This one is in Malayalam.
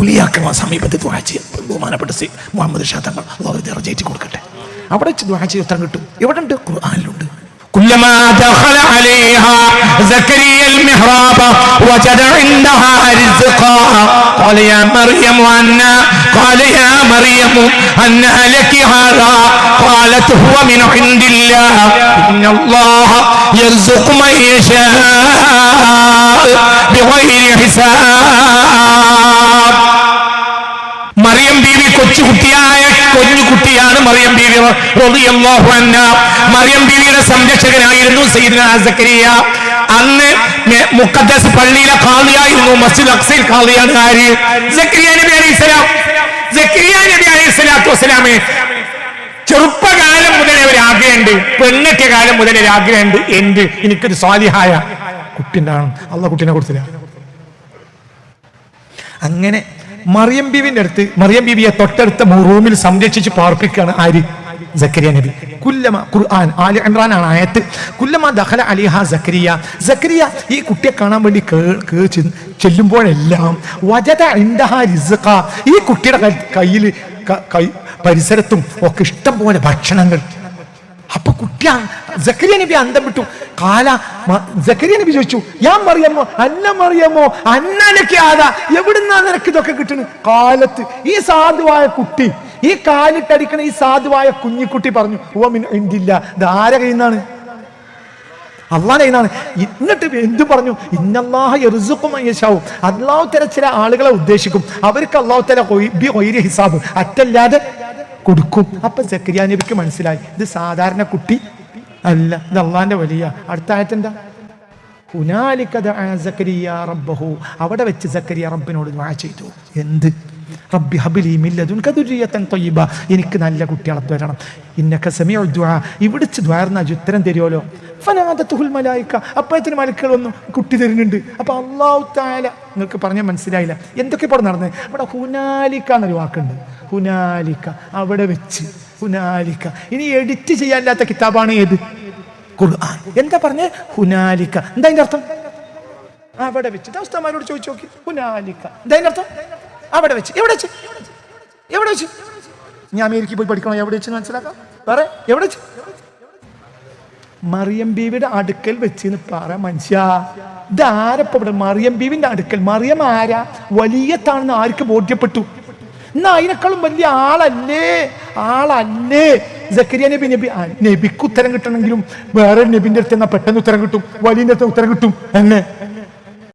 ഔലിയാക്കളെ സമീപത്ത് ദുആ ചെയ്യും. ബഹുമാനപ്പെട്ട മുഹമ്മദ് ഷാ തങ്ങൾ അല്ലാഹു ദർജ കൊടുക്കട്ടെ. അവിടെ വെച്ച് ദുആ ചെയ്ത് ഉത്തരം കിട്ടും. എവിടെ ഉണ്ട്? ഖുർആനിലുണ്ട്. كلما دخل عليها زكريا المحراب وجد عندها رزقا قال يا مريم أنى لك هذا قالت هو من عند الله إن الله يرزق من يشاء بغير حساب. മറിയം ബീവി കുഞ്ഞുകുട്ടിയാണ് മറിയം ബീവി റളിയല്ലാഹു അൻഹ. മറിയം ബീവിയുടെ സംരക്ഷകനായിരുന്നു സയ്യിദുനാ സക്കരിയ. അന്ന് മുഖദ്ദസ് പള്ളിയിലെ ഖാദിയായിരുന്നു. മസ്ജിദ് അഖ്സയിൽ ഖാദിയാണ് ആര്? സക്കരിയ നബി അലൈഹിസ്സലാം. സക്കരിയ നബി അലൈഹിസ്സലാത്തു വസ്സലാമേ ചെറുപ്പകാലം മുതലേ ഒരു ആഗ്രഹമുണ്ട്, പെണ്ണെട്ടിയ കാലം മുതലേ ഒരു ആഗ്രഹമുണ്ട്, എനിക്കൊരു സ്വാലിഹായ കുട്ടി ഉണ്ടാകണം. അള്ളാഹ് കുട്ടീനെ കൊടുത്തില്ല. അങ്ങനെ മറിയം ബീവിയെ തൊട്ടടുത്ത റൂമിൽ സംരക്ഷിച്ച് പാർപ്പിക്കുകയാണ് ആര്? സക്കരിയ നബി. കുല്ലമ ഖുർആൻ ആലി ഇംറാനാണ് ആയത്ത്. കുല്ലമ ദഖല അലൈഹ സക്കരിയ ഈ കുട്ടിയെ കാണാൻ വേണ്ടി ചെല്ലുമ്പോഴെല്ലാം വജദ ഇൻദഹാ റിസ്ഖ, ഈ കുട്ടിയുടെ കയ്യിൽ പരിസരത്തും ഒക്കെ ഇഷ്ടം പോലെ ഭക്ഷണങ്ങൾ. അപ്പൊ കുട്ടിയാണ് സക്കരിയ നബി അന്തം വിട്ടു. സക്കരിയ നബി ചോദിച്ചു, യാ മറിയമോ അന്നലക്ക് ആദാ, എവിടുന്നാ നിനക്ക് ഇതൊക്കെ കിട്ടുന്നു? കാലത്ത് ഈ സാധുവായ കുട്ടി, ഈ കാലിട്ടടിക്കണ ഈ സാധുവായ കുഞ്ഞിക്കുട്ടി പറഞ്ഞു, ഓ മിൻ ഇൻദില്ല, ഇതാരെ കയ്യിന്നാണ്? അള്ളാഹുവിന്റെ കയ്യിന്നാണ്. എന്നിട്ട് എന്തു പറഞ്ഞു? ഇന്നല്ലാഹ യർസുഖു മൻ യശാഉ, അല്ലാഹു തആല ചില ആളുകളെ ഉദ്ദേശിക്കും, അവർക്ക് അല്ലാഹു തആല ബിഗൈരി ഹിസാബ്, അറ്റല്ലാതെ കൊടുക്കും. അപ്പൊ സക്കരിയ നബിക്ക് മനസ്സിലായി, ഇത് സാധാരണ കുട്ടി അല്ല, ഇത് അള്ളാന്റെ വലിയ. അടുത്ത ആയത്ത് എന്താ? ഹുനാലിക ദഅ സക്കരിയ റബ്ബഹു, അവിടെ വെച്ച് സക്കരിയ റബ്ബിനോട് ദുആ ചെയ്തു. എന്ത്? റബ്ബി ഹബ്ലി മിൻ ലദുൻക ദുർരിയതൻ തയ്യിബ, എനിക്ക് നല്ല കുട്ടികളെ തരണം. ഇന്നക സമീഉ ദുആ, ഇവിടുച്ച് ദ്വാർന്ന ഉത്തരം തരുമല്ലോ. ഫനാദത്തുൽ മലായിക, അപ്പോഴത്തിന് മലക്കുകൾ വന്നു, കുട്ടി തരുന്നുണ്ട്. അപ്പൊ അല്ലാഹു തആല, നിങ്ങൾക്ക് പറഞ്ഞാൽ മനസ്സിലായില്ല എന്തൊക്കെ ഇപ്പോൾ നടന്നത്. ഇവിടെ ഹുനാലിക എന്നൊരു വാക്കുണ്ട്, ഹുനാലിക, അവിടെ വെച്ച് ഹുനാലിക. ഇനി എഡിറ്റ് ചെയ്യാനില്ലാത്ത കിതാബാണ് ഏത്? ഖുർആൻ. എന്താ പറഞ്ഞേ? ഹുനാലിക. എന്താ അതിന്റെ അർത്ഥം? അവിടെ വെച്ച്. ഉസ്താദന്മാരോട് ചോദിച്ചു നോക്കി, ഹുനാലിക എന്താ അതിന്റെ അർത്ഥം? അവിടെ വെച്ച്. എവിടെ വെച്ച്? ഞാൻ അമേരിക്കയിൽ പോയി പഠിക്കണം, എവിടെ വെച്ച് മനസ്സിലാക്കാം. വേറെ എവിടെ വെച്ച്? മറിയം ബീവിയുടെ അടുക്കൽ വെച്ച് എന്ന് പറ മനുഷ്യ. ഇതാരപ്പ ഇവിടെ? മറിയം ബീവിന്റെ അടുക്കൽ. മറിയം ആരാ? വലിയത്താണെന്ന് ആർക്ക് ബോധ്യപ്പെട്ടു? എന്നാ അതിനേക്കാളും വലിയ ആളല്ലേ സക്കരിയ നബി. നബിക്ക് ഉത്തരം കിട്ടണമെങ്കിലും വേറെ നബിന്റെ അടുത്ത് എന്നാ പെട്ടെന്ന് ഉത്തരം കിട്ടും, വലിയ അടുത്ത് ഉത്തരം കിട്ടും. എന്നെ